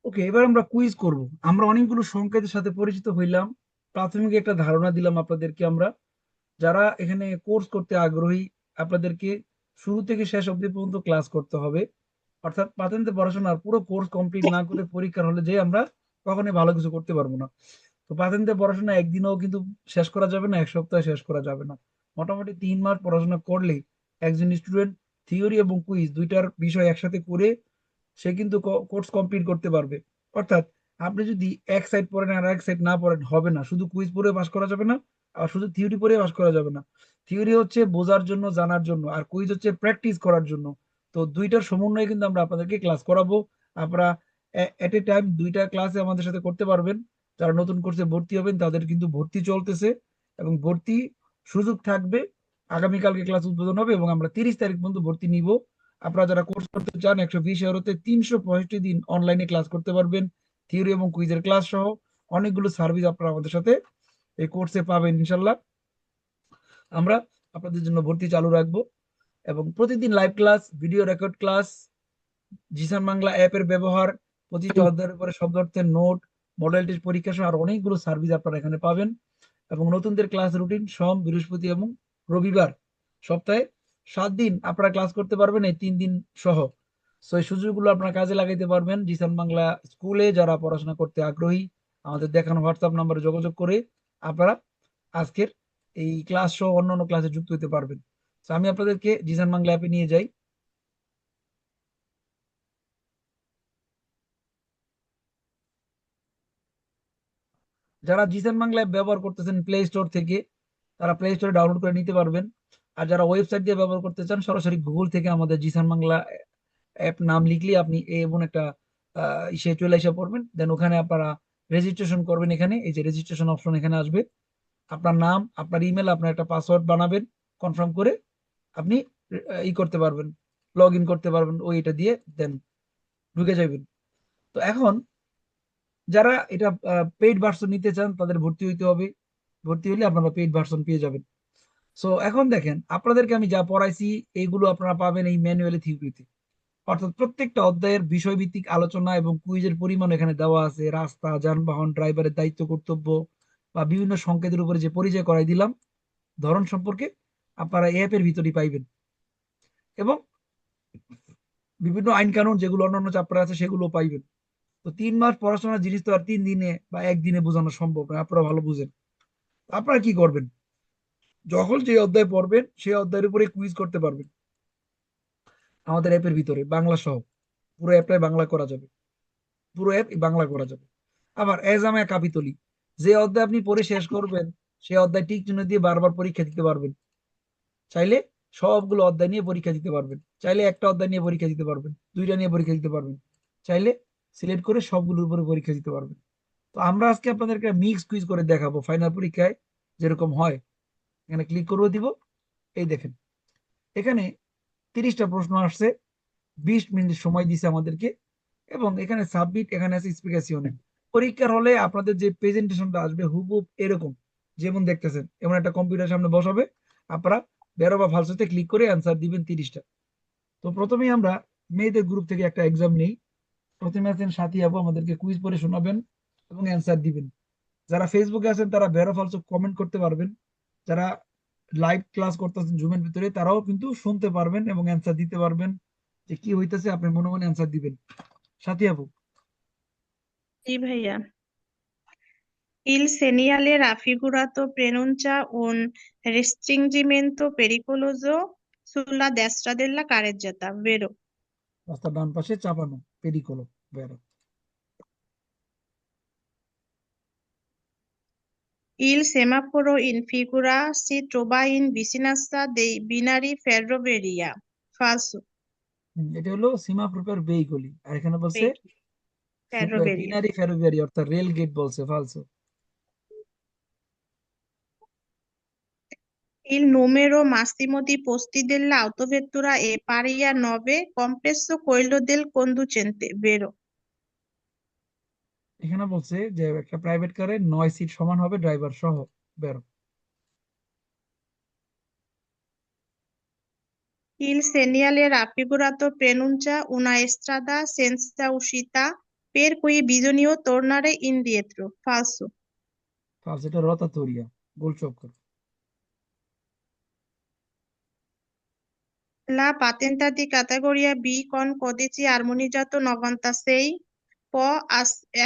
ওকে, এবার আমরা কুইজ করব। আমরা অনেকগুলো সংকেতের সাথে পরিচিত হইলাম, প্রাথমিক একটা ধারণা দিলাম আপনাদেরকে আমরা। যারা এখানে কোর্স করতে আগ্রহী, আপনাদেরকে শুরু থেকে শেষ অবধি পর্যন্ত ক্লাস করতে হবে। অর্থাৎ পাতেন্তে পড়াশোনার পুরো কোর্স কমপ্লিট না করে পরীক্ষার হলে যে আমরা কখনোই ভালো কিছু করতে পারবো না। তো পাতেন্তে পড়াশোনা একদিনেও কিন্তু শেষ করা যাবে না, এক সপ্তাহে শেষ করা যাবে না। মোটামুটি 3 মাস পড়াশোনা করলেই একজন স্টুডেন্ট থিওরি এবং কুইজ দুইটার বিষয় একসাথে করে সে কিন্তু কোর্স কমপ্লিট করতে পারবে। অর্থাৎ আপনি যদি এক সাইড পড়েন আর এক সাইড না পড়েন হবে না, শুধু কুইজ পড়ে পাস করা যাবে না, আর শুধু থিওরি পড়ে পাস করা যাবে না। থিওরি হচ্ছে বোঝার জন্য, জানার জন্য, আর কুইজ হচ্ছে প্র্যাকটিস করার জন্য। তো দুইটার সমন্বয়ে কিন্তু আমরা আপনাদেরকে ক্লাস করাবো। আপনারা এট এ টাইম দুইটা ক্লাসে আমাদের সাথে করতে পারবেন। যারা নতুন কোর্সে ভর্তি হবেন তাদের কিন্তু ভর্তি চলতেছে, এবং ভর্তি সুযোগ থাকবে। আগামীকালকে ক্লাস উদ্বোধন হবে এবং আমরা 30 তারিখ পর্যন্ত ভর্তি নিব। আপনারা যারা কোর্স করতে চান 120 ইউরোতে 365 দিন অনলাইনে ক্লাস করতে পারবেন, থিওরি এবং কুইজের ক্লাস সহ অনেকগুলো সার্ভিস আপনারা আমাদের সাথে এই কোর্সে পাবেন ইনশাল্লাহ। আমরা আপনাদের জন্য ভর্তি চালু রাখবো, এবং প্রতিদিন live class, video record class, Zisan Bangla অ্যাপের ব্যবহার, প্রতিটি অধ্যায়ের উপরে শব্দ অর্থের নোট, মডেল টেস্ট পরীক্ষা সহ আর অনেকগুলো সার্ভিস আপনারা এখানে পাবেন। এবং নতুনদের ক্লাস রুটিন সোম, বৃহস্পতি এবং রবিবার, সপ্তাহে 7 দিন আপনারা ক্লাস করতে পারবেন এই 3 দিন সহ। সো এই সুযোগগুলো আপনারা কাজে লাগাইতে পারবেন। জিসান বাংলা স্কুলে যারা পড়াশোনা করতে আগ্রহী, আমাদের দেখানো হোয়াটসঅ্যাপ নাম্বারে যোগাযোগ করে আপনারা আজকের এই ক্লাস সহ অন্যান্য ক্লাসে যুক্ত হতে পারবেন। তো আমি আপনাদেরকে জিসান বাংলা অ্যাপে নিয়ে যাই। যারা জিসান বাংলা অ্যাপ ব্যবহার করতেছেন প্লে স্টোর থেকে, তারা প্লে স্টোরে ডাউনলোড করে নিতে পারবেন। আর যারা ওয়েবসাইট দিয়ে ব্যবহার করতে চান, সরাসরি গুগল থেকে আমাদের জিসান বাংলা অ্যাপ নাম লিখলে আপনি এমন একটা ইসে চলে এসে পড়বেন। দেন ওখানে আপনারা রেজিস্ট্রেশন করবেন। এখানে এই যে রেজিস্ট্রেশন অপশন এখানে আসবে, আপনার নাম, আপনার ইমেল, আপনার একটা পাসওয়ার্ড বানাবেন, কনফার্ম করে আপনি ই করতে পারবেন, লগ ইন করতে পারবেন ওইটা দিয়ে। দেন ঢুকে যাবেন। তো এখন যারা এটা পেইড ভার্সন নিতে চান তাদের ভর্তি হইতে হবে। ভর্তি হলে আপনারা পেইড ভার্সন পেয়ে যাবেন। সো এখন দেখেন, আপনাদেরকে আমি যা পড়াইছি এইগুলো আপনারা পাবেন এই ম্যানুয়ালি থিওরিতে। অর্থাৎ প্রত্যেকটা অধ্যায়ের বিষয়ভিত্তিক আলোচনা এবং কুইজের পরিমাণ এখানে দেওয়া আছে। রাস্তা, যানবাহন, ড্রাইভারের দায়িত্ব কর্তব্য বা বিভিন্ন সংকেতের উপরে যে পরিচয় করাই দিলাম, ধরন সম্পর্কে আপনারা এই অ্যাপের ভিতরেই পাইবেন। এবং বিভিন্ন আইন কানুন যেগুলো অন্যান্য চ্যাপ্টার আছে সেগুলো পাইবেন। তো 3 মাস পড়াশোনার জিনিস তো আর 3 দিনে বা একদিনে বোঝানো সম্ভব না, আপনারা ভালো বুঝেন। আপনারা কি করবেন, যখন যে অধ্যায় পড়বেন সেই অধ্যায়ের উপরে কুইজ করতে পারবেন আমাদের অ্যাপের ভিতরে, বাংলা সহ। পুরো অ্যাপটাই বাংলা করা যাবে, পুরো অ্যাপ বাংলা করা যাবে। আবার এজামে কাপিতলি, যে অধ্যায় আপনি পড়ে শেষ করবেন সেই অধ্যায় টিক চিহ্ন দিয়ে বারবার পরীক্ষা দিতে পারবেন। চাইলে সবগুলো অধ্যায় নিয়ে পরীক্ষা দিতে পারবেন, চাইলে একটা অধ্যায় নিয়ে পরীক্ষা দিতে পারবেন, দুইটা নিয়ে পরীক্ষা দিতে পারবেন, চাইলে সিলেক্ট করে সবগুলোর উপরে পরীক্ষা দিতে পারবেন। তো আমরা আজকে আপনাদেরকে মিক্স কুইজ করে দেখাবো ফাইনাল পরীক্ষায় যেরকম হয়। এখানে ক্লিক করে দিব। এই দেখেন, এখানে 30টা প্রশ্ন আসছে, 20 মিনিট সময় দিছে আমাদেরকে। এবং এখানে সাবমিট, এখানে আছে স্পিকেশনে। পরীক্ষার হলে আপনাদের যে প্রেজেন্টেশনটা আসবে হুবহুব এরকম যেমন দেখতেছেন, এমন একটা কম্পিউটার সামনে বসাবে, আপনারা বেরো বা ফালসুতে ক্লিক করে অ্যান্সার দিবেন 30টা। তো প্রথমেই আমরা মেয়েদের গ্রুপ থেকে একটা এক্সাম নেই। প্রথমে আছেন সাথী আপু, আমাদেরকে কুইজ পড়ে শোনাবেন এবং অ্যান্সার দিবেন। যারা ফেসবুকে আছেন তারা বেরো ফালসু কমেন্ট করতে পারবেন। যারা লাইভ ক্লাস করতেছেন জুমের ভিতরে তারাও কিন্তু শুনতে পারবেন এবং অ্যান্সার দিতে পারবেন, যে কি হইতেছে আপনি মনে মনে অ্যান্সার দিবেন। সাথী আপু। জি ভাইয়া। Il segnale raffigurato preannuncia un restringimento pericoloso sulla destra della carreggiata, vero? রাস্তার ডান পাশে চাপানো পেরিকোলো বেরো। Il semaforo in figura si trova in vicinanza dei binari ferroviaria, falso. এটা হলো সীমা প্রকার বেইগলি, আর এখানে বলছে Ferroviaria. বিনারি ফেরোভিয়ারি অর্থাৎ রেল গেট বলছে, ফালসো। Il numero massimo di posti dell'autovettura è pari a 9, compreso quello del conducente, vero? এখানে বলছে যে একটা প্রাইভেট কারে 9 সিট সমান হবে ড্রাইভার সহ, বেরো। Il segnale raffigurato preannuncia una strada senza uscita Per cui bisogna tornare indietro. Falso. falso, এটা রোটাটোরিয়া, গোল চক্কর। La patente di categoria B con codici armonizzato 96 può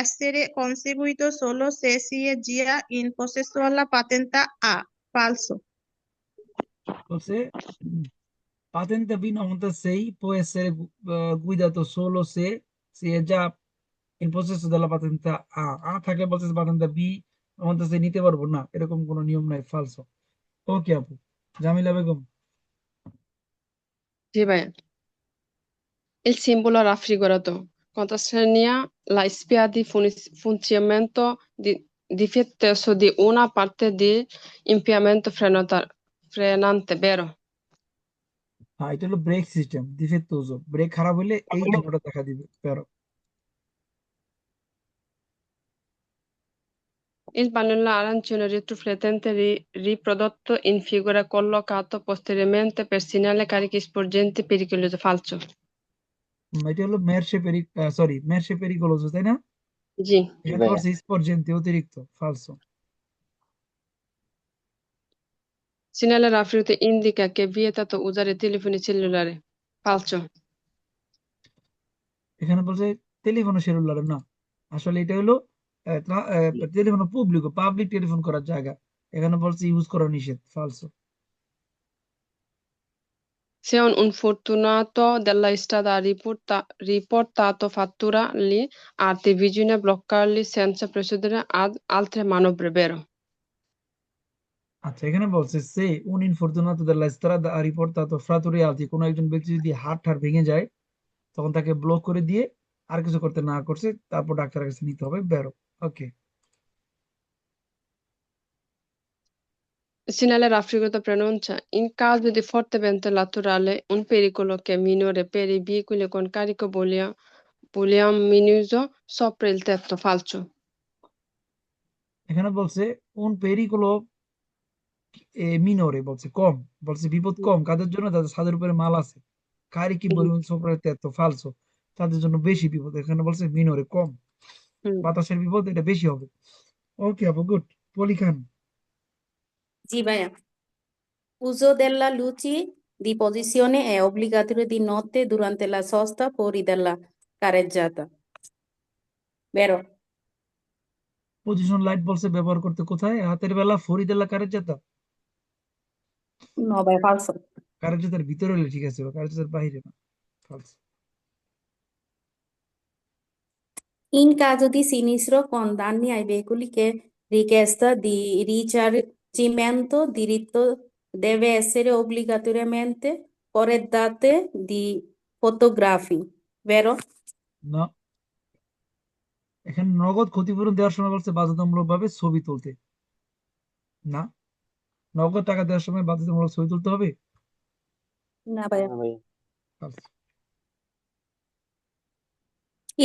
essere conseguito solo se si è già in possesso della patente A. Falso. বলছে patente B96 può essere guidato solo se si è già in possesso della patente A। আ থাকলে বলছে patente B 96 নিতে পারবো না, এরকম কোনো নিয়ম নাই, ফালসো। ওকে আপু, Jamila Begum. Sì, beh, il simbolo raffigurato contrassegna la spia di funzionamento difettoso di una parte di impianto frenante, vero? হ্যাঁ, এটা হলো ব্রেক সিস্টেম ডিফেক্টোজো, ব্রেক খারাপ হলে এই চিহ্নটা দেখা দিবে, pero Il pannello arancione retroflettente riprodotto in figura collocato posteriormente per segnalare carichi sporgenti pericolosi, falso. এটা হলো সরি মেরসে পেরিকোলোজো, তাই না? G. এখানে বলছে স্পর্জেন্তি অতিরিক্ত, ফালসো। Segnale raffigurato indica che è vietato usare telefoni cellulari, falso. এখানে বলছে টেলিফোন সেলুলার না, আসলে এটা হলো টেলিফোন পুবলিক, পাবলিক টেলিফোন করার জায়গা, এখানে বলছে ইউজ করা নিষেধ, ফালসো। Se un infortunato della strada ha riportato fatturarli arti, bisogna bloccarli senza procedere ad altre manovre, vero? আচ্ছা, এখানে বলছে সে un infortunato della strada ha riportato fratture alti, কোনো একজন ব্যক্তি যদি হাড় টাড় ভেঙে যায় তখন তাকে ব্লক করে দিয়ে আর কিছু করতে না করছে, তারপর ডাক্তারের কাছে নিতে হবে, বেরো। ওকে। Il segnale raffigurato pronuncia: in caso di forte vento laterale, un pericolo che è minore per i veicoli con carico boliominoso sopra il tetto, falso. এখানে বলছে un pericolo মিনরে, বলছে কম, বলছে বিপদ কম কাদের জন্য, তাদের ছাদের উপরে মাল আছে, কারি কি পরিমাণ সোপরাতে এত, ফালসো, তাদের জন্য বেশি বিপদ, এখানে বলছে মিনরে কম, Mm. বাতাসের বিপদ এটা বেশি হবে। ওকে আপু, গুড। পলি খান। Sì, vai. Uso della luce di posizione è obbligatorio di notte durante la sosta fuori dalla carreggiata. Vero? Position light বলছে ব্যবহার করতে কোথায়, হাতের বেলা, ফরিদাল্লা, কারের জাতা। No, vai, falso. কারের জাতার ভিতরে হলে ঠিক আছে, কারের জাতার বাইরে না, ফালসো। In caso di sinistro con danni ai veicoli che richiesta di risarcimento diritto deve essere obbligatoriamente corredate di fotografi. Vero? না, এখানে নগদ ক্ষতিপূরণ দেওয়ার সময় বলছে বাধ্যতামূলক ভাবে ছবি তুলতে, না, নগদ টাকা দেওয়ার সময় বাধ্যতামূলক ছবি তুলতে হবে, No, vai. ফালসো।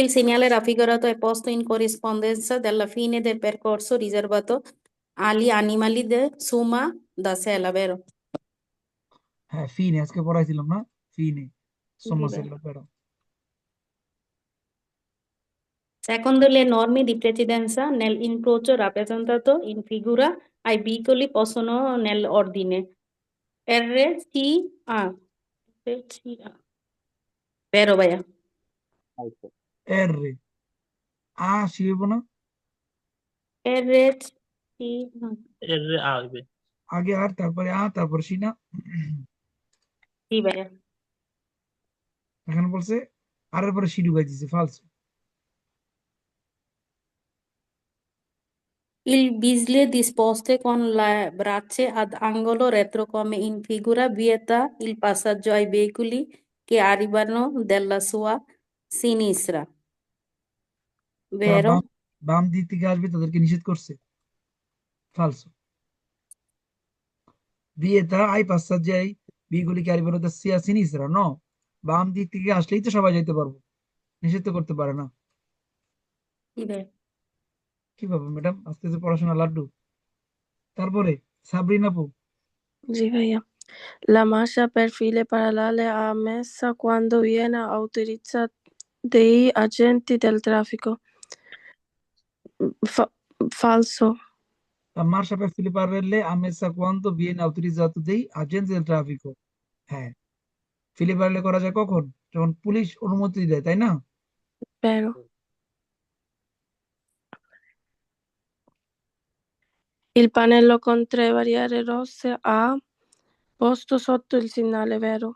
Il segnale raffigurato è posto in corrispondenza della fine del percorso riservato agli animali di summa da sella, vero? হ্যাঁ, ফিনে আজকে পড়াইছিলাম না, ফিনে Sì, সোমাসেল্লা, beh. বেরো। Secondo le norme di precedenza, nell'incrocio rappresentato in figura, ai piccoli possono nell'ordine R, C, A. R, C, A. Vero, vaya. এর রে আ শিব না, R, C, A. এর আসবে। আগে আর তারপরে আ তারপর সিনা। Sì, vaya. এখানে বলছে আর এর পরে সি ঢুকাই দিছে, ফালসো। Il bisle disposte con le braccia ad angolo retro come in figura vieta il passaggio ai veicoli che arrivano dalla sua sinistra. যারা Vero? বাম বাম দিক থেকে আসবে তাদেরকে নিষেধ করছে, ফালসো। বিয়েতা আই পাসাজ্জাই বিগুলি কি arrivano da sia a sinistra, no, বাম দিক থেকে আসলেই তো সবাই যাইতে পারবো, নিষেধ তো করতে পারে না। Sì, vero. কিভাবে ম্যাডাম, আস্তে আস্তে পড়াশোনা লাড্ডু। তারপরে সাবরিন আপু। Sì, via. La marcia per file parallele è ammessa quando viene dei agenti del traffico. Falso. La marcia per Filiparrelle ammessa quando viene autorizzato dei agenti del traffico। হ্যাঁ, ফিলিপারলে করা যায় কখন? যখন পুলিশ অনুমতি দেয়, তাই না? Vero. Il pannello con 3 barriere rosse ha posto sotto il segnale, vero?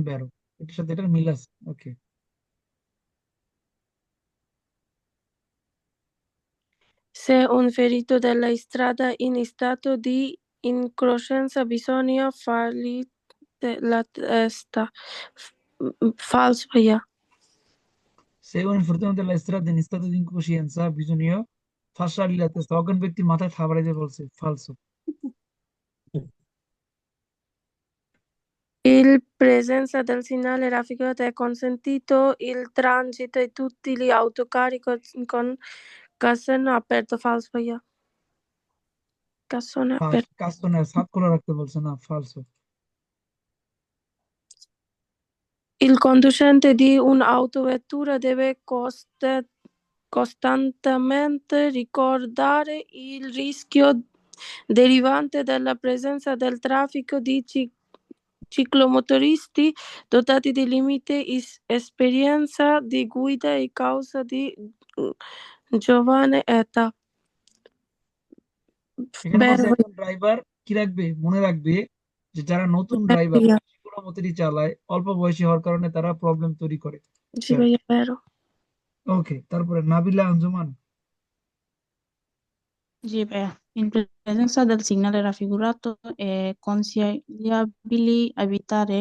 বেরো, এটার সাথে এটার মিল আছে। ওকে। Se un ferito della strada in stato di incoscienza bisogna fargli la testa. Falso, भैया। Se un infortunio della strada in stato di incoscienza bisogna fargli la testa। অজ্ঞান ব্যক্তির মাথায় থাবড়াইতে বলছে। ফালসো। In presenza del segnale raffigurato è consentito il transito di tutti gli autocarri con cassone aperto, falso, भैया। Cassone aperto। কাস্টনের হাত খোলা রাখতে বলছে না, ফালসো। Il conducente di un'autovettura deve costantemente ricordare il rischio derivante dalla presenza del traffico di ciclomotoristi dotati di limite esperienza di guida a causa di giovane età। এখানে বলছে Vero, একজন driver কি রাখবে, মনে রাখবে যে যারা নতুন vero, ড্রাইভার भैया। মতিরি চালায় অল্প বয়সী হওয়ার কারণে তারা প্রবলেম তৈরি করে। जी भैया, vero। ওকে, তারপরে Nabila Anjuman. Sì, beh, in presenza del segnale raffigurato è consigliabile evitare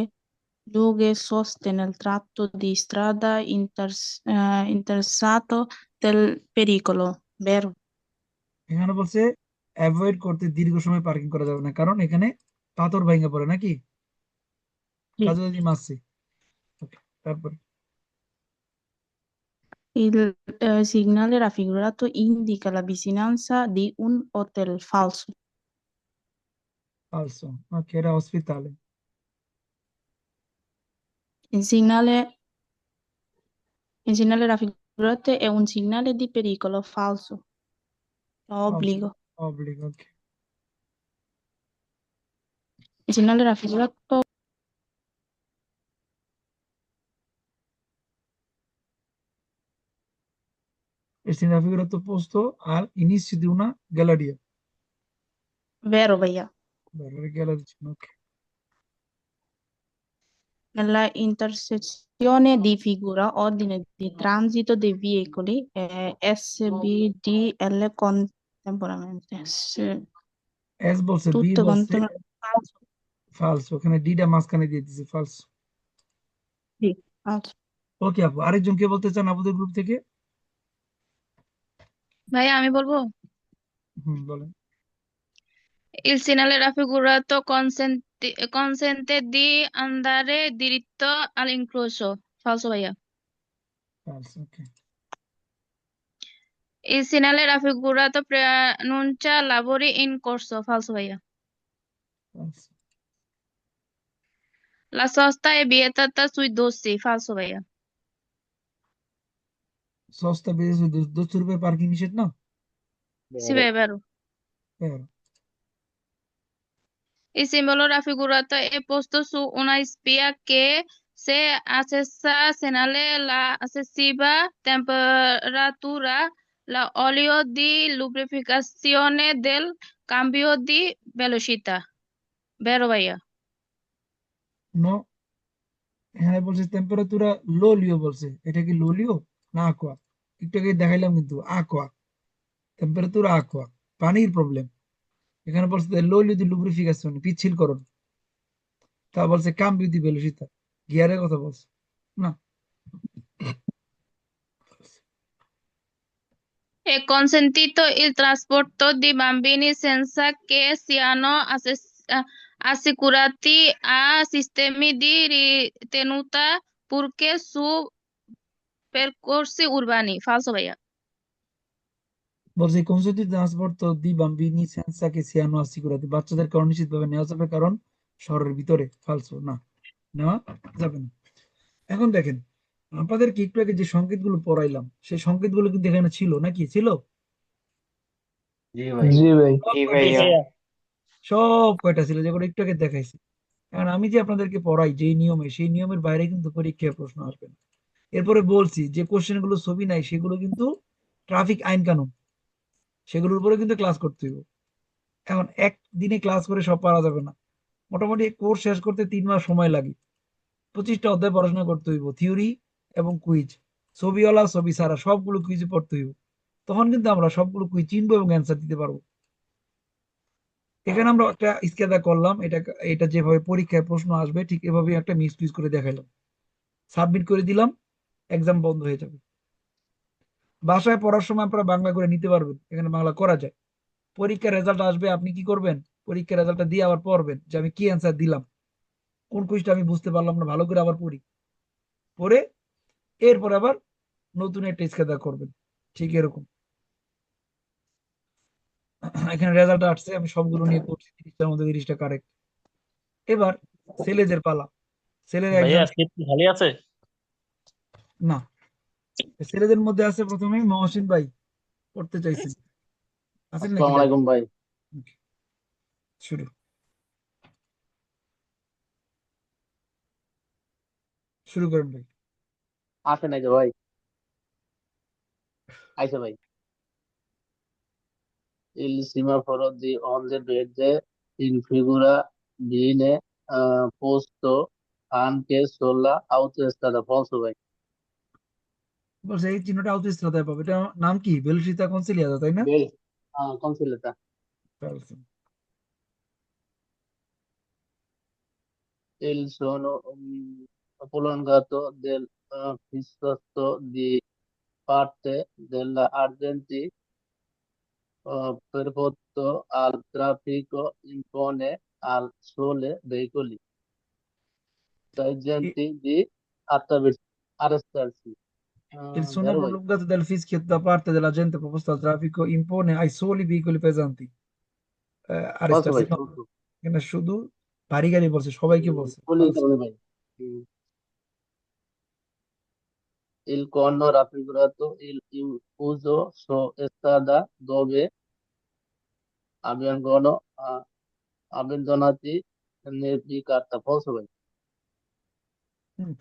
lunghe soste nel tratto di strada interessato del pericolo, vero? এখানে বলছে অ্যাভয়েড করতে দীর্ঘ সময় পার্কিং করা যাবে না, কারণ এখানে পাথর ভেঙে পড়ে নাকি Sì. কাজী মারছে। ওকে, তারপরে Il segnale raffigurato indica la vicinanza di un hotel falso. ফালসো। ওকে, এটা হসপিটালে। Il segnale raffigurato è un segnale di pericolo falso. Obbligo. Oblique. ওকে, Il segnale raffigurato il significato posto all'inizio di una galleria। vero, भैया। galleria, ok। Nella intersezione di figura ordine di transito dei veicoli SBDL contemporaneamente. S বলছে, B Tutto বলছে contemporaneamente. Falso. ফালসো। ওখানে ডিটা মাঝখানে দিয়ে দিছে, ফালসো। Sì, falso. ওকে আপু, আরেকজন কে বলতে চান আপনাদের গ্রুপ থেকে? ভাইয়া আমি বলবো, বলেন। il segnale raffigurato consente di andare diritto all'incrocio, falso ভাইয়া। ফালসো। ওকে, Il segnale raffigurato preannuncia lavori in corso, falso ভাইয়া। ফালসো। La sosta è vietata sui dossi, falso ভাইয়া। সস্তা বেড়েছে, 200 রুপয়ে পার্কিং নিষেধ না? Sì, è vero. হ্যাঁ। Il simbolo raffigurato è posto su una spia che se accesa segnala la eccessiva temperatura, l'olio di lubrificazione del cambio di velocità, vero ভাইয়া? No, এখানে বলছে temperature লোলিও বলছে। এটা কি লোলিও না আকোয়া? একটু আগে দেখাইলাম কিন্তু আকোয়া, টেম্পারেচার আকোয়া, পানির প্রবলেম। এখানে বলছে লোলিও দি লুব্রিফিকেশন, পিচ্ছিলকরণ। তা বলছে কাম্বিও দি ভেলোসিতা, গিয়ারের কথা বলছে না। È consentito il trasporto di bambini senza che siano assicurati a sistemi di ritenuta purché su percorsi urbani, falso ভাইয়া। বলছে consentito il trasporto di bambini senza che siano assicurati, বাচ্চাদেরকে অনিশ্চিতভাবে নেওয়া যাবে কারণ শহরের ভিতরে। ফালসো না, না, যাবে না। এখন দেখেন, আপনাদেরকে একটু আগে যে সংকেতগুলো পড়াইলাম সেই সংকেতগুলো কিন্তু এখানে ছিল নাকি? ছিল জি ভাই। জি ভাই। সব জি কয়টা ছিল? ভাইয়া। সব কয়টা ছিল যেগুলো একটু আগে দেখাইছি। কারণ আমি যে আপনাদেরকে পড়াই যে নিয়মে, সেই নিয়মের বাইরে কিন্তু পরীক্ষায় প্রশ্ন আসবে না। এরপরে বলছি যে কোশ্চেন গুলো ছবি নাই সেগুলো কিন্তু ট্রাফিক আইন কানুন, সেগুলোর উপরে কিন্তু ক্লাস করতে হবে। এখন একদিনে ক্লাস করে সব পারা যাবে না। মোটামুটি কোর্স শেষ করতে 3 মাস সময় লাগে। 25টা অধ্যায় পড়াশোনা করতে হইব, থিওরি এবং কুইজ, ছবিওয়ালা ছবি ছাড়া সবগুলো কুইজ পড়তে হইব। তখন কিন্তু আমরা সবগুলো কুইজ চিনবো এবং অ্যান্সার দিতে পারবো। এখানে আমরা একটা স্কেদা করলাম, এটা এটা যেভাবে পরীক্ষায় প্রশ্ন আসবে ঠিক এভাবে একটা মিক্স টুইজ করে দেখাইলাম, সাবমিট করে দিলাম, এক্সাম বন্ধ হয়ে যাবে। বাসায় পড়ার সময় আপনারা বাংলা করে নিতে পারবেন, এখানে বাংলা করা যায়। পরীক্ষার রেজাল্ট আসবে, আপনি কি করবেন? পরীক্ষার রেজাল্টটা দিয়ে আবার পড়বেন যে আমি কি অ্যান্সার দিলাম, কোন কুইজটা আমি বুঝতে পারলাম না, ভালো করে আবার পড়ি, পড়ে এরপর আবার নতুন একটা স্কেদা করবেন। ঠিক এরকম এখানে রেজাল্ট আসছে, আমি সবগুলো নিয়ে করছি, 30টার মধ্যে 30টা কারেক্ট। এবার ছেলেদের পালা। ছেলেরা ভাইয়া একজন, সিট কি খালি আছে? না, ছেলেদের মধ্যে আছে প্রথমে মহসিন ভাই, পড়তে চাইছেন, আছেন নাকি আসসালামু ভাই? আলাইকুম ভাই। Okay, শুরু শুরু করেন ভাই। আসে নাই তো ভাই? আইসে ভাই। Il semaforo di onde verde in figura viene posto anche sulla autostrada falso ভাই। বলছে এই চিহ্নটা আউতস্ত্রাতায় পাবে, এটা নাম কি? বেলশিতা কনসিলিয়াতা, তাই না? বেল consigliata Falso. il sono prolungato del fissato di parte della Argenti perpotto al traffico impone al sole veicoli I- agenti di arrestarsi. Il sono Vero ভাই? prolungato del fischio da parte dell'agente proposto al traffico impone ai soli veicoli pesanti falso arrestarsi। ভাই, No, falso। এখানে শুধু ভারী গাড়ি বলছে, সবাইকে বলছে ভুলের falso। কারণে ভাই। Il cono raffigurato il uso su strada dove avvengono abbandonati di carta falso ভাই।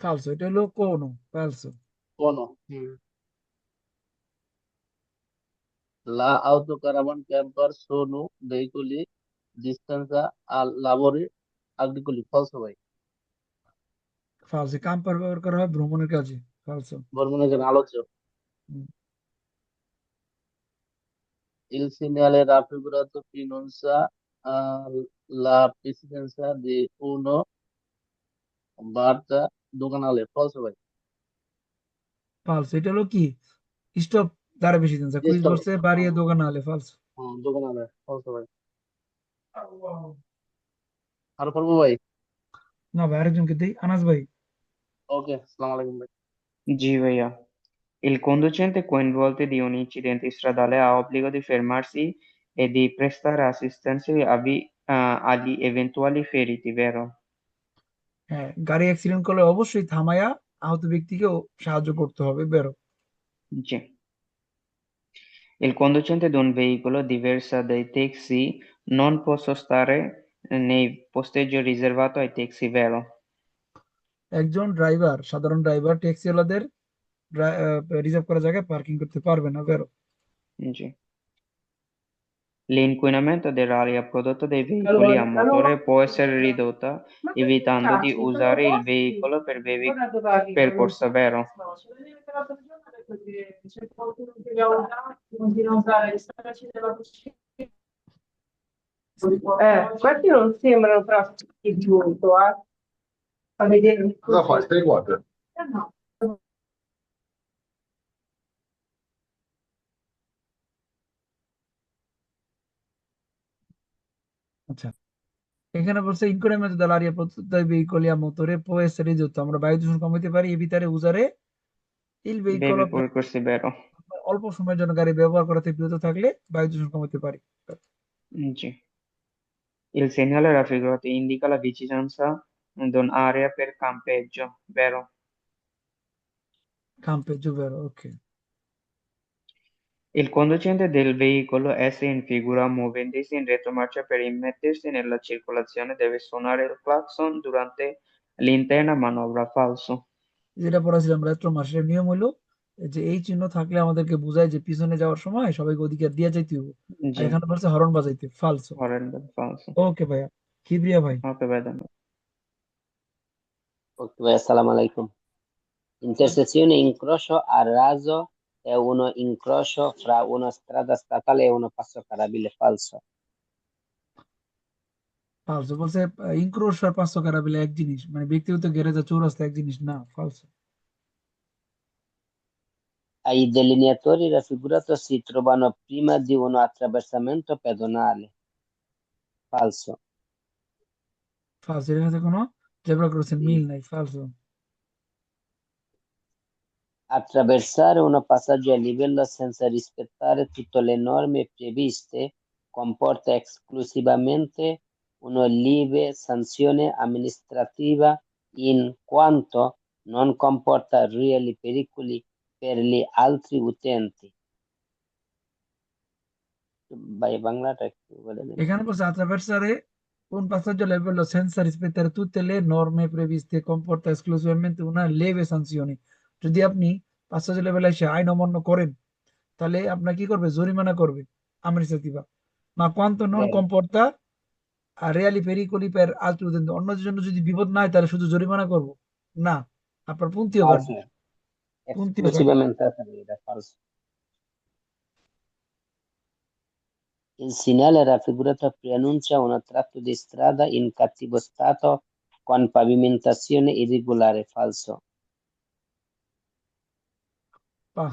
Falso, এটা হলো কোনো falso। Cono la autocaravan camper sono veicoli distanza al lavori agricoli falso ভাই। falso, কাম্পার ব্যবহার করা হয় ভ্রমণের কাজে, falso। বর্মনের জন্য আলোচ্য হুম, il segnale raffigurato pronuncia la presidenza di uno barca doganale falso ভাই। falso, এটা হলো কি? স্টপ দ্বারা বেশি দিন কুইজ Stop. বলছে বাড়িয়ে দোকান হলে falso। দোকানে falso ভাই। আরো পড়বো ভাই? না ভাই, আরেকজনকে দিই, আনাস ভাই। ওকে, আসসালামু আলাইকুম ভাই। Ji via. Il conducente coinvolto di un incidente stradale ha obbligo di fermarsi e di prestare assistenza agli eventuali feriti, vero? হ্যাঁ, গাড়ি অ্যাক্সিডেন্ট করলে অবশ্যই থামায়া আহত ব্যক্তিকে সাহায্য করতে হবে, বেরো। G. Il conducente di un veicolo diversa dai taxi non può sostare nei posteggio riservato ai taxi, vero? একজন ড্রাইভার, সাধারণ ড্রাইভার ট্যাক্সিওয়ালাদের রিজার্ভ করা জায়গায় পার্কিং করতে পারবে না, বেরো। G. L'inquinamento dell'aria prodotto dai veicoli a motore può essere ridotto evitando di usare il veicolo per brevi percorsi, vero? Questi non sembrano traffici di molto, a vedere. Cosa fai? Stai guarda. No. আচ্ছা, এখানে বলছে increment dell'aria prodotta dai veicoli a motore può essere ridotto, আমরা বায়ু দূষণ কমাতে পারি evitare usare il veicolo Brevi percorsi, vero? অল্প সময়ের জন্য গাড়ি ব্যবহার করা থেকে বিরত থাকলে বায়ু দূষণ কমাতে পারি। G. Il segnale raffigurato indica la vicinanza un'area per campeggio, vero? Campeggio, vero, ok. Il conducente del veicolo è in figura muovendosi in retromarcia per immettersi nella circolazione deve suonare il clacson durante l'intera manovra, falso. যেটা পড়াছিলাম retro মার্শের নিয়ম হলো যে এই চিহ্ন থাকলে আমাদেরকে বোঝায় যে পিছনে যাওয়ার সময় সবাইকে অধিকার দিয়ে যাইতে হবে, আর জি, এখানে বলছে হরন বাজাইতে, ফালসো। horrendo, falso. ওকে ভাইয়া, কিবরিয়া ভাই। Ok, vedono. Ok, assalamu alaikum. Intersezione incrocio a raso è uno incrocio fra una strada statale e uno passo carabile, falso. ফালসো বলছে ইনক্রোশ আর 500 কারাবিলে এক জিনিস, মানে ব্যক্তিগত গ্যারেজ আর চৌরাস্তা এক জিনিস না, ফালসো। Ai delineatori raffigurato si trovano prima di uno attraversamento pedonale, falso. ফালসো, এর সাথে কোনো জেব্রা ক্রসের Sì. মিল নাই, ফালসো। Attraversare un passaggio a livello senza rispettare tutte le norme previste comporta esclusivamente una lieve sanzione amministrativa in quanto non comporta reali pericoli per gli altri utenti. ভাই বাংলাটা একটু বলে দেন। এখানে বলছে attraversare un passaggio a livello senza rispettare tutte le norme previste comporta esclusivamente una lieve sanzione। যদি আপনি passaggio লেভেলে এসে আইন অমান্য করেন তাহলে আপনার কি করবে, জরিমানা করবে, amministrativa, ma quanto non Vero, comporta a reali pericoli per altri utenti। অন্যদের জন্য যদি বিপদ না হয় তাহলে শুধু জরিমানা করব না, আপনার পুন্তিও কাটবে, falso, পুন্তিও কাটবে। esclusivamente a salire, falso. Il segnale raffigurato preannuncia un tratto di strada in cattivo stato con pavimentazione irregolare, falso.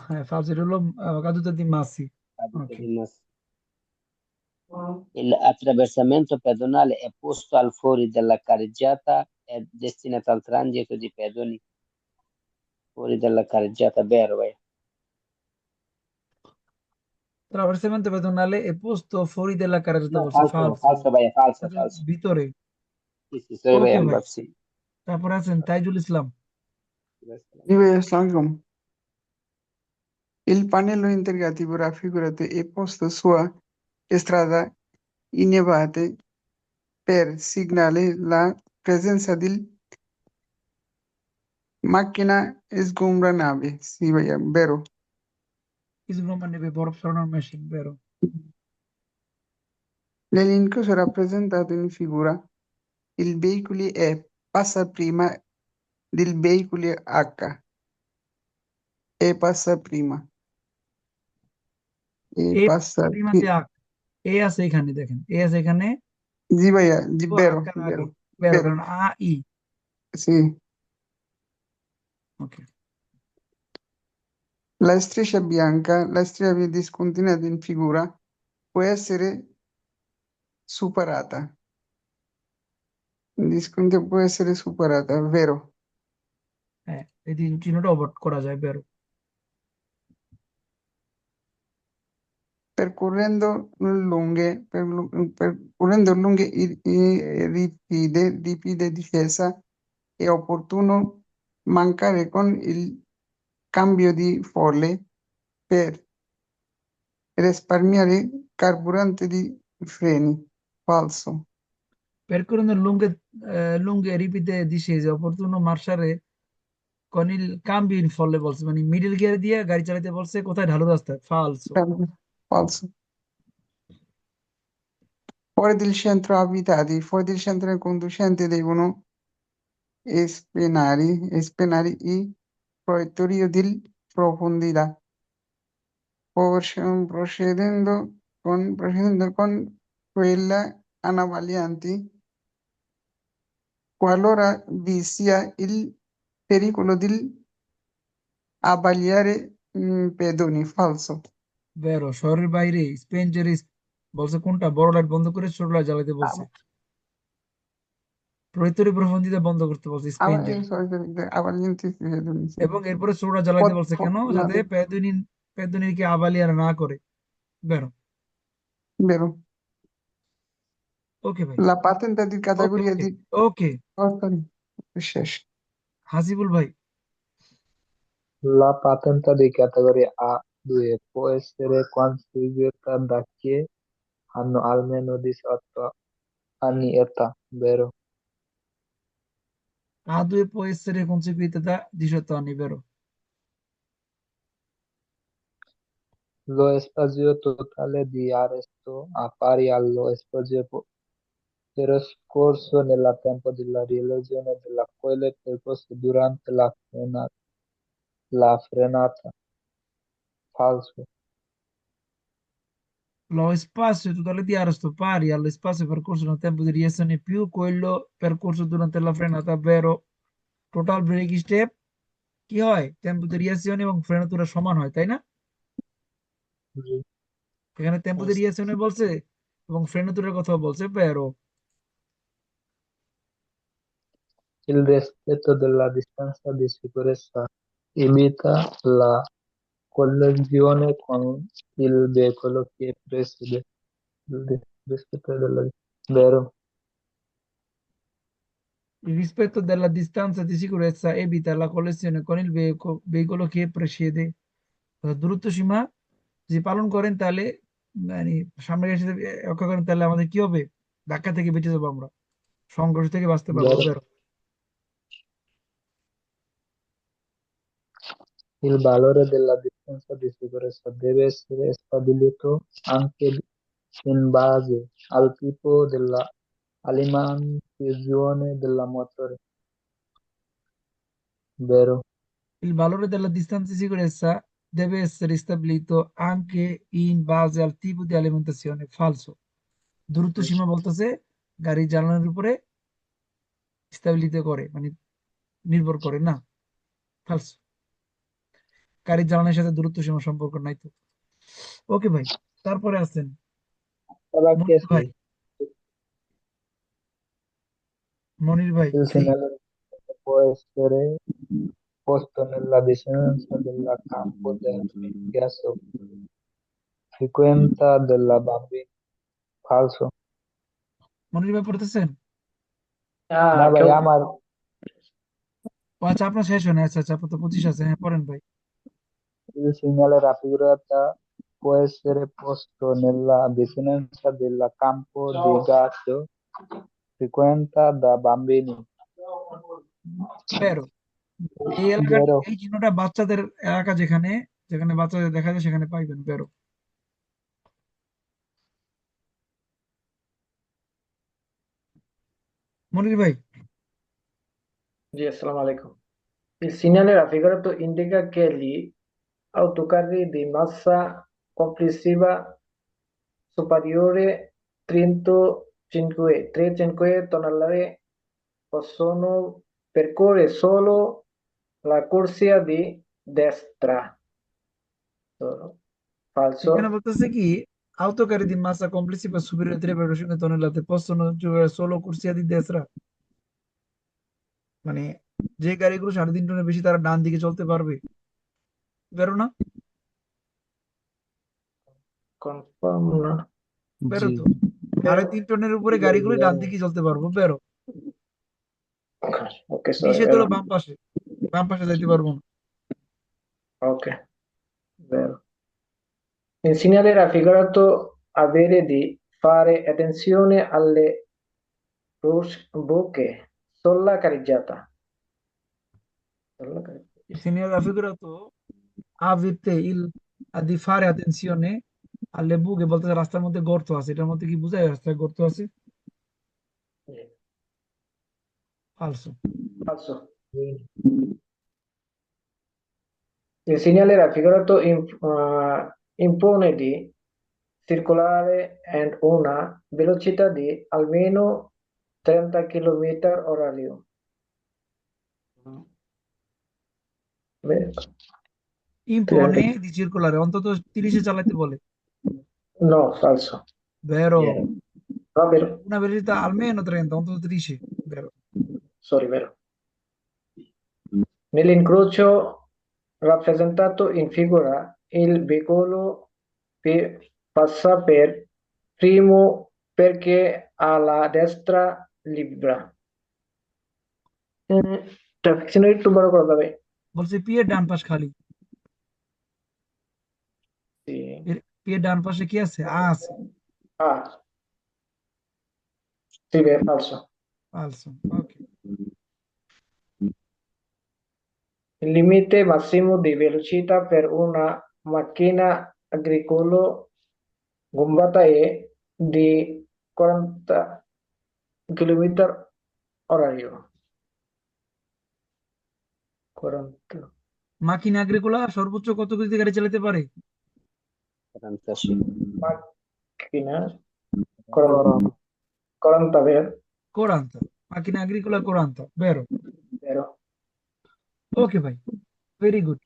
হ্যাঁ ফালসো, এটা হলো caduta di massi। Caduta ওকে, di Massa. Il attraversamento pedonale è posto al fuori della carreggiata è destinato al transito di pedoni fuori dalla carreggiata, vero? Vai. traversamento pedonale è posto fuori della carreggiata, No, বলছে falso, ফালসো, falso, vai, falso, এটা falso. ভিতরে। Sì, sì, soy ওকে Bayan ভাই, Babsi. তারপরে আছেন তাইজুল ইসলাম। Sì, beh, assalamualaikum. Il pannello interrogativo raffigurato è posto sulla strada innevata per segnalare la presenza di macchina sgombranabile. Sì, bhaiya, vero. কিছু প্রমাণ নেবে, বরফ সরানোর মেশিন, বেরো। Nell'incrocio rappresentato in figura, il veicolo E passa prima del veicolo H. E passa prima. E A passa প্রিমাতে prima. এ আছে এখানে, দেখেন এ আছে এখানে, Sì, bhaiya, sì, ও vero, আকার আগে, vero, বেরো, vero. কারণ ই। Sì. Okay, La striscia bianca, la striscia discontinuata in figura, può essere superata. Può essere superata, vero? হ্যাঁ এই তিন চিহ্নটা অবট করা যায়, বেরো। Percorrendo lunghe ripide difesa è opportuno mancare con il cambio di folle per risparmiare carburante di freni. Falso. Percorrendo lunghe ripide discese è opportuno marciare con il cambio in folle, বলছে মানে middle gear দিয়ে গাড়ি চালাতে বলছে কোথায়, ঢালু রাস্তায়, ফালসো। Falso. Fuori del centro abitati, fuori del centro i conducenti devono spennare i proiettori di profondità. Procedendo con quelle anavalianti qualora vi sia il pericolo di abbagliare pedoni. Falso. বেরো, শহরের বাইরে স্পেঞ্জারিস বলছে কোনটা, বড় লাইট বন্ধ করে ছোট লাইট জ্বালাতে বলছে, প্রত্যেক প্রবন্ধিতা বন্ধ করতে বলছে স্পেঞ্জার, Abbaglianti pedoni. Sì. এবং এরপরে ছোট লাইট জ্বালাতে বলছে কেন, No, যাতে পেদুনিরকে আবালিয়ার না করে, বেরো। vero. ওকে ভাই, La patente di ওকে categoria ওকে di ওকে শেষ। হাসিবুল ভাই, La patente di categoria A2 può essere conseguita da chi hanno almeno 18 anni età, vero? A2 può essere conseguita da 18 anni, vero? Lo spazio totale di arresto appare allo spazio trascorso nel tempo della realizzazione della quale percorso durante la frenata. Falso. Lo spazio totale di arresto pari allo spazio percorso nel tempo di reazione più quello percorso durante la frenata, vero? Total brake step কি হয়, tempo দি reaction এবং ফ্রেনাতুরা সমান হয়, তাই না? Sì. এখানে tempo দি রিয়াকশনে বলছে এবং ফ্রেনাতুরার কথা বলছে, pero Il rispetto della distanza di sicurezza evita la collisione con il veicolo che precede. Rispetto della vero. il rispetto della distanza di sicurezza evita la collisione con il veicolo che precede। দূরত্ব সীমা যদি পালন করেন তাহলে মানে সামনে এসে রক্ষা করেন তাহলে আমাদের কি হবে, ধাক্কা থেকে বেঁচে যাবো আমরা, সংঘর্ষ থেকে বাঁচতে পারবো, Vero. বেরো। Il valore della distanza di sicurezza deve essere stabilito anche in base al tipo della alimentazione del motore, vero? Il valore della distanza di sicurezza deve essere stabilito anche in base al tipo di alimentazione, falso। দূরত্ব সীমা বলতেছে গাড়ি চালানোর উপরে স্থাপিত করে, মানে নির্ভর করে না, ফালসো। গাড়ি চালানোর সাথে দূরত্ব সীমা সম্পর্ক নাই তো। ওকে ভাই, তারপরে আছেন Sarà che মনির ভাই। মনির ভাই il 3। segnale può essere posto nella vicinanza del campo del gas frequenta della bambina, falso? মনির ভাই পড়তেছেন? না ভাই আমার ও আচ্ছা, আপনার শেষ হয় না, আচ্ছা আচ্ছা, আপনার তো 25 আছে, হ্যাঁ পড়েন ভাই। il segnale raffigurata può essere posto nella vicinanza del campo di gas frequenta da bambini, বেরো, এই এলাকাটা, vero? এই চিহ্নটা বাচ্চাদের এলাকা, যেখানে যেখানে বাচ্চাদের দেখা যায় সেখানে পাইবেন, বেরো। মনির ভাই, Sì, assalamu alaikum. Il segnale raffigurato indica che gli autocarri di massa complessiva superiore 35 tonnellate possono percorrere solo la corsia di destra. Falso. এখানে বলতেছে কি, autocarri di massa complessiva superiore a 3,5 tonnellate possono giocare solo corsia di destra, মানে যে গাড়িগুলো 3.5 টনের বেশি তারা ডান দিকে চলতে পারবে, বেরো না, Confirm. বেরো Sì. তো। 3.5 টনের উপরে গাড়িগুলো ডান দিকে চলতে পারবো, বেরো। Ok, নিষেধ vero. হলো বাম পাশে যাইতে পারবো না। Ok, vero. Il segnale raffigurato avere di fare attenzione alle buche sulla carreggiata. Il segnale raffigurato avverte di fare attenzione alle buche, বলতে রাস্তার মধ্যে গর্ত আছে, এটার মধ্যে কি বোঝায় রাস্তায় গর্ত আছে? ফালসো। Falso. Il segnale raffigurato impone di circolare a una velocità di almeno 30 km orario. impone di circolare অন্তত 30-এ চালাতে বলে, No, falso. vero? No, vero. Una velocità almeno 30, অন্তত 30, vero? Sorry, vero. Nell'incrocio rappresentato in figura, il veicolo passa per primo perché a la destra libra traffic একটু বড় করা যাবে বলছে P এর ডান পাশ খালি, পি এর ডান পাশে কি আছে? আ আছে। Sì, beh, è falso. ফালসো, ওকে। Il limite massimo di velocità per una macchina agricola gombata è di 40 km orario. 40. মাকিনা আগ্রিকোলা সর্বোচ্চ কত গতিতে গাড়ি চালাতে পারে? 40. Macchina 40 vero? 40, মাকিনা আগ্রিকোলা 40, বেরো। Vero. ওকে ভাই, ভেরি গুড।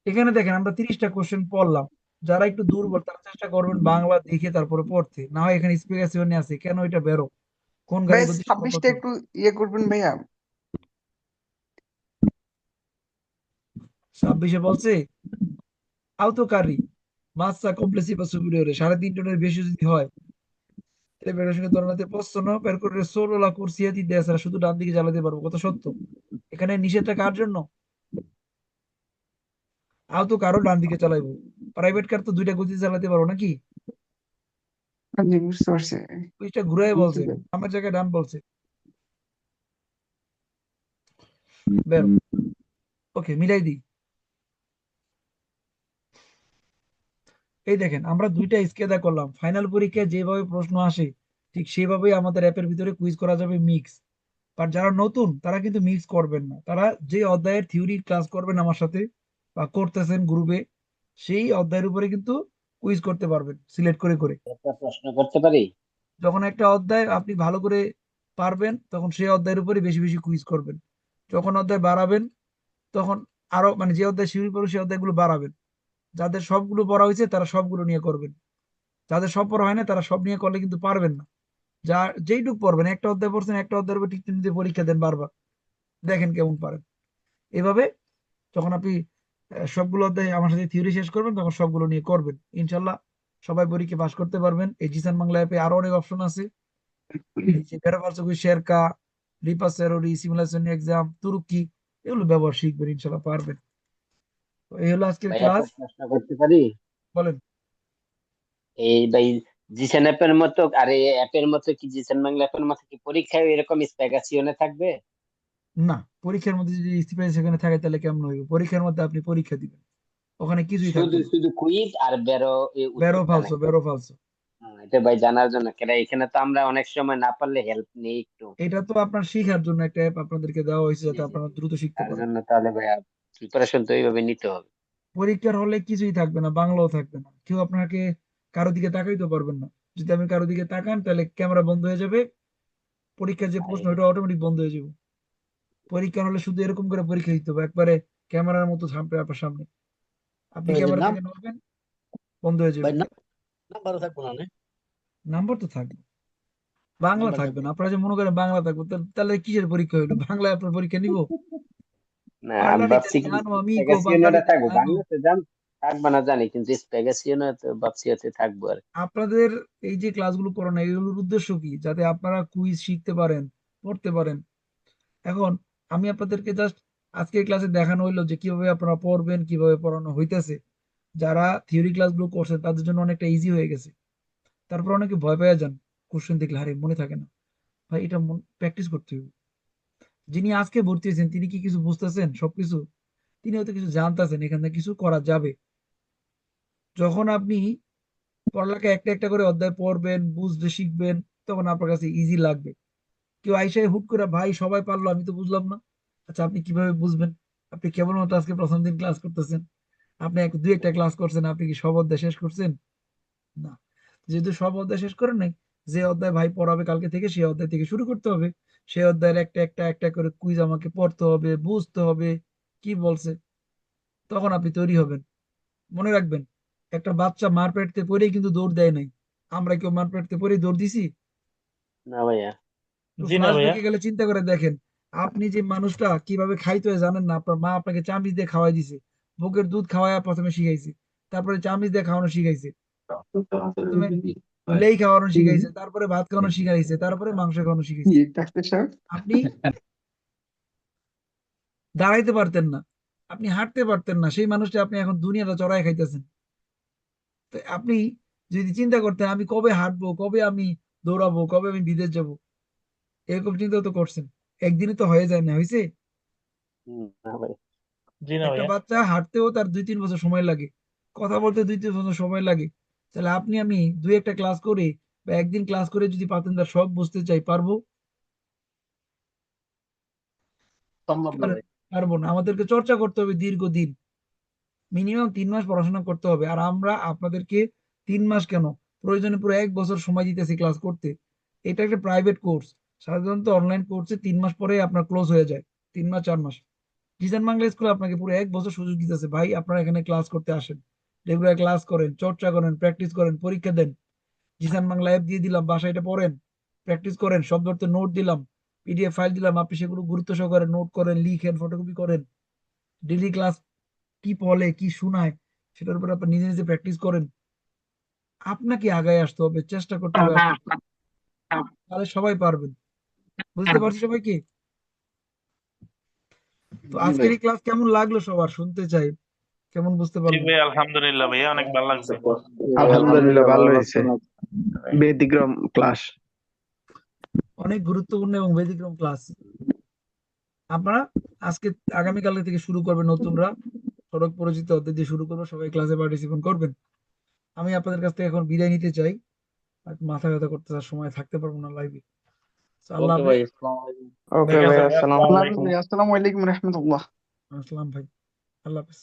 এখানে দেখেন আমরা 30টা কোশ্চেন পড়লাম। যারা একটু দুর্বল তারা চেষ্টা করবেন বাংলা দেখে তারপরে পড়তে, না হয় এখানে স্পেসিফিকেশন আছে কেন এটা বেরো, কোন ভাই গাড়ির গতি কত। 26টা একটু ইয়ে করবেন ভাইয়া। 26-এ বলছে autocarri massa complessiva superiore 3.5 টনের বেশি যদি হয় তাহলে বেরোর সঙ্গে তুলনাতে possono percorrere solo la corsia di destra, শুধু ডান দিকে চালাতে পারবো। কত সত্য। এখানে নিষেধটা কার জন্য? আউতো কারও ডান দিকে চালাইবো, প্রাইভেট কার তো দুইটা গতিতে চালাতে পারবো নাকি? জি, বুঝতে পারছি। ওইটা ঘুরাই বলছে, আমার জায়গায় ডান বলছে। বেরো। ওকে, মিলাই দিই। এই দেখেন আমরা দুইটা স্কেদা করলাম, ফাইনাল পরীক্ষায় যেভাবে প্রশ্ন আসে ঠিক সেভাবেই আমাদের অ্যাপের ভিতরে কুইজ করা যাবে মিক্স। আর যারা নতুন তারা কিন্তু মিক্স করবেন না, তারা যে অধ্যায়ের থিওরি ক্লাস করবেন আমার সাথে বা করতেছেন গ্রুপে, সেই অধ্যায়ের উপরে কিন্তু কুইজ করতে পারবেন সিলেক্ট করে করে। একটা প্রশ্ন করতে পারি? যখন একটা অধ্যায় আপনি ভালো করে পারবেন তখন সেই অধ্যায়ের উপরে বেশি বেশি কুইজ করবেন। যখন অধ্যায় বাড়াবেন তখন আরো মানে যে অধ্যায় শিউরি পড়ে সেই অধ্যায়গুলো বাড়াবেন। যাদের সবগুলো পড়া হয়েছে তারা সবগুলো নিয়ে করবেন, যাদের সব পড়া হয় না তারা সব নিয়ে করলে কিন্তু পারবেন না। যা যেইটুক পড়বেন, একটা অধ্যায় পড়ছেন একটা অধ্যায়ের উপর টিক দিয়ে পরীক্ষা দেন বারবার, দেখেন কেমন পারেন। এভাবে যখন আপনি সবগুলো অধ্যায় আমার সাথে থিওরি শেষ করবেন তখন সবগুলো নিয়ে করবেন, ইনশাল্লাহ সবাই পরীক্ষা পাস করতে পারবেন। এই জিসান বাংলা অ্যাপে আরো অনেক অপশন আছে, এই যে ভেরাফালসো শেরকা, রিপাস সেরোরি, সিমুলেশন এক্সাম, তুর্কি, এগুলো ব্যবহার শিখবেন, ইনশাল্লাহ পারবেন। তো এই হলো আজকের ভাই ক্লাস। একটা প্রশ্ন করতে পারি? বলেন। এই ভাই জিসান অ্যাপের মতো আর এই অ্যাপের মতো কি জিসান বাংলা অ্যাপের মতো কি পরীক্ষায় এরকম স্পেগাসিওনে থাকবে? না, পরীক্ষার মধ্যে যদি স্টিপেন্ড সেখানে থাকে তাহলে কেমন হইবে? পরীক্ষার মধ্যে আপনি পরীক্ষা দিবেন, ওখানে কিছুই থাকবে শুধু না। শুধু কুইজ আর বেরো বেরো উত্তরটা ফালসো, নাকি? বেরো ফালসো। এটা ভাই জানার জন্য কেন এখানে তো আমরা অনেক সময় না পারলে হেল্প নেই একটু। এটা তো আপনার শিখার জন্য একটা অ্যাপ আপনাদেরকে দেওয়া হয়েছে জি যাতে জি আপনারা জি দ্রুত শিখতে তার পারেন। জন্য তাহলে ভাই প্রিপারেশন তো এইভাবে নিতে হবে। পরীক্ষার হলে কিছুই থাকবে না, বাংলাও থাকবে না, কেউ আপনাকে কারো দিকে তাকাইতে পারবেন না। যদি আপনি কারো দিকে তাকান তাহলে ক্যামেরা বন্ধ হয়ে যাবে, পরীক্ষার যে প্রশ্ন ওটা অটোমেটিক বন্ধ হয়ে যাবে। পরীক্ষা হলে শুধু এরকম করে পরীক্ষা দিতে হবে, একবারে ক্যামেরার মতো থাকবে আপনার সামনে, আপনি ক্যামেরা থেকে নড়বেন বন্ধ হয়ে যাবে। নাম্বার তো থাকবে, বাংলা থাকবে না। আপনারা যে মনে করেন বাংলা থাকবে, তাহলে কিসের পরীক্ষা হইলো? বাংলায় আপনার পরীক্ষা নিব? না আমি পারলান ভাবছি কি ইতালিয়ানো, আমিগো, স্পেগাসিওনেটা বাঙ্গালি, থাকবো, ইতালিয়ানো। বাংলাতে থাকবে না জানি, কিন্তু স্পেগাসিওনে তো ভাবছি হতে থাকবো আর কি। আপনাদের এই যে ক্লাসগুলো করানো এগুলোর উদ্দেশ্য কি? যাতে আপনারা কুইজ শিখতে পারেন, পড়তে পারেন। এখন আমি আপনাদেরকে জাস্ট আজকের ক্লাসে দেখানো হইলো যে কিভাবে আপনারা পড়বেন, কিভাবে পড়ানো হইতেছে। যারা থিওরি ক্লাসগুলো করছেন তাদের জন্য অনেকটা ইজি হয়ে গেছে। তারপর অনেকে ভয় পেয়ে যান কোশ্চেন দেখলে, আরে মনে থাকে না। ভাই এটা প্র্যাকটিস করতে হবে। যিনি আজকে ভর্তি হয়েছেন তিনি কি কিছু বুঝতেছেন সবকিছু? তিনি হয়তো কিছু জানতেছেন, এখান থেকে কিছু করা যাবে। যখন আপনি পড়ালেখা একটা একটা করে অধ্যায় পড়বেন, বুঝতে শিখবেন, তখন আপনার কাছে ইজি লাগবে। কেউ আইসায় হুট করে ভাই সবাই পারলো আমি তো বুঝলাম না। আচ্ছা আপনি কিভাবে বুঝবেন? আপনি কেবলমাত্র আজকে প্রথম দিন ক্লাস করতেছেন, আপনি দুই একটা ক্লাস করছেন, আপনি কি সব অধ্যায় শেষ করছেন? না। যেহেতু সব অধ্যায় শেষ করেন নাই, যে অধ্যায় ভাই পড়াবে কালকে থেকে সেই অধ্যায় থেকে শুরু করতে হবে। সেই অধ্যায়ের একটা একটা একটা করে কুইজ আমাকে পড়তে হবে, বুঝতে হবে কি বলছে, তখন আপনি তৈরি হবেন। মনে রাখবেন, একটা বাচ্চা মার পেটতে পড়েই কিন্তু দৌড় দেয় নাই। আমরা কেউ মার পেটতে পড়েই দৌড় দিছি? না ভাইয়া। ফ্ল্যাশব্যাকে গেলে চিন্তা করে দেখেন, আপনি যে মানুষটা কিভাবে খাইতে হয় জানেন না, আপনার মা আপনাকে চামচ দিয়ে খাওয়াই দিছে, বুকের দুধ খাওয়ায় প্রথমে শিখাইছে, তারপরে চামচ দিয়ে খাওয়ানো শিখাইছে। প্রথমে লেই খাওয়ানো শিখাইছে, তারপরে ভাত খাওয়ানো শিখাইছে, তারপরে মাংস খাওয়ানো শিখাইছে। জি ডাক্তার সাহেব। আপনি দাঁড়াইতে পারতেন না, আপনি হাঁটতে পারতেন না, সেই মানুষটা আপনি এখন দুনিয়াটা চড়াই খাইতেছেন। তো আপনি যদি চিন্তা করতেন আমি কবে হাঁটবো, কবে আমি দৌড়াবো, কবে আমি বিদেশ যাব, এরকম চিন্তা তো করছেন, একদিনে তো হয়ে যায় না, হয়েছে? না ভাই। একটা বাচ্চা হাঁটতেও তার 2-3 বছর সময় লাগে, কথা বলতে 2-3 বছর সময় লাগে। তাহলে আপনি আমি 2-1টা ক্লাস করে বা একদিন ক্লাস করে যদি পাতেন্দার শখ বুঝতে চাই, পারবো? সম্ভব না ভাই। পারবো না। আমাদেরকে চর্চা করতে হবে দীর্ঘদিন, মিনিমাম 3 মাস পড়াশোনা করতে হবে। আর আমরা আপনাদেরকে 3 মাস কেন, প্রয়োজনে পুরো 1 বছর সময় দিতেছি ক্লাস করতে। এটা একটা প্রাইভেট কোর্স। সাধারণত অনলাইন কোর্সে 3 মাস পরে আপনার ক্লোজ হয়ে যায়, 3 মাস 4 মাস। জিসান বাংলা স্কুলে আপনাকে পুরো 1 বছর সুযোগ দিতেছে, ভাই আপনারা এখানে ক্লাস করতে আসেন, রেগুলার ক্লাস করেন, চর্চা করেন, প্র্যাকটিস করেন, পরীক্ষা দেন। জিসান বাংলা অ্যাপ দিয়ে দিলাম, বাসায় এটা পড়েন, প্র্যাকটিস করেন, শব্দ অর্থে নোট দিলাম, পিডিএফ ফাইল দিলাম, আপনি সেগুলো গুরুত্ব সহকারে নোট করেন, লিখেন, ফটোকপি করেন। ডেইলি ক্লাস কি বলে, কি শোনায়, সেটার উপর আপনি নিজে নিজে প্র্যাকটিস করেন। আপনাকে আগায় আসতে হবে, চেষ্টা করতে হবে আপনাকে, তাহলে সবাই পারবেন। বুঝতে পারছি সবাইকে? তো জি আজকের ভাই। এই ক্লাস কেমন লাগলো সবার, শুনতে চাই, কেমন বুঝতে জি পারলেন? ভাই, আলহামদুলিল্লাহ ভাইয়া, অনেক ভালো লাগছে। আলহামদুলিল্লাহ ভালো ভালো হয়েছে, লাগছে। ব্যতিক্রম ক্লাস। অনেক গুরুত্বপূর্ণ এবং ব্যতিক্রম ক্লাস। আপনারা আজকে আগামীকাল থেকে শুরু করবেন, নতুনরা সড়ক পরিচিত অধ্যায় দিয়ে শুরু করবো, সবাই ক্লাসে পার্টিসিপেট করবেন। আমি আপনাদের কাছ থেকে এখন বিদায় নিতে চাই, আর মাথা ব্যথা করতে আর সময় থাকতে পারবো না লাইভে। আল্লাহ ওকে হাফেজ। ভাই, আসসালামু আলাইকুম। ওকে ঠিক ভাই, আছে ভাই, আসসালামু আসসালামু আলাইকুম। আলাইকুম। আসসালামু আলাইকুম রহমতুল্লাহ। আসসালাম ভাই, আল্লাহ হাফেজ।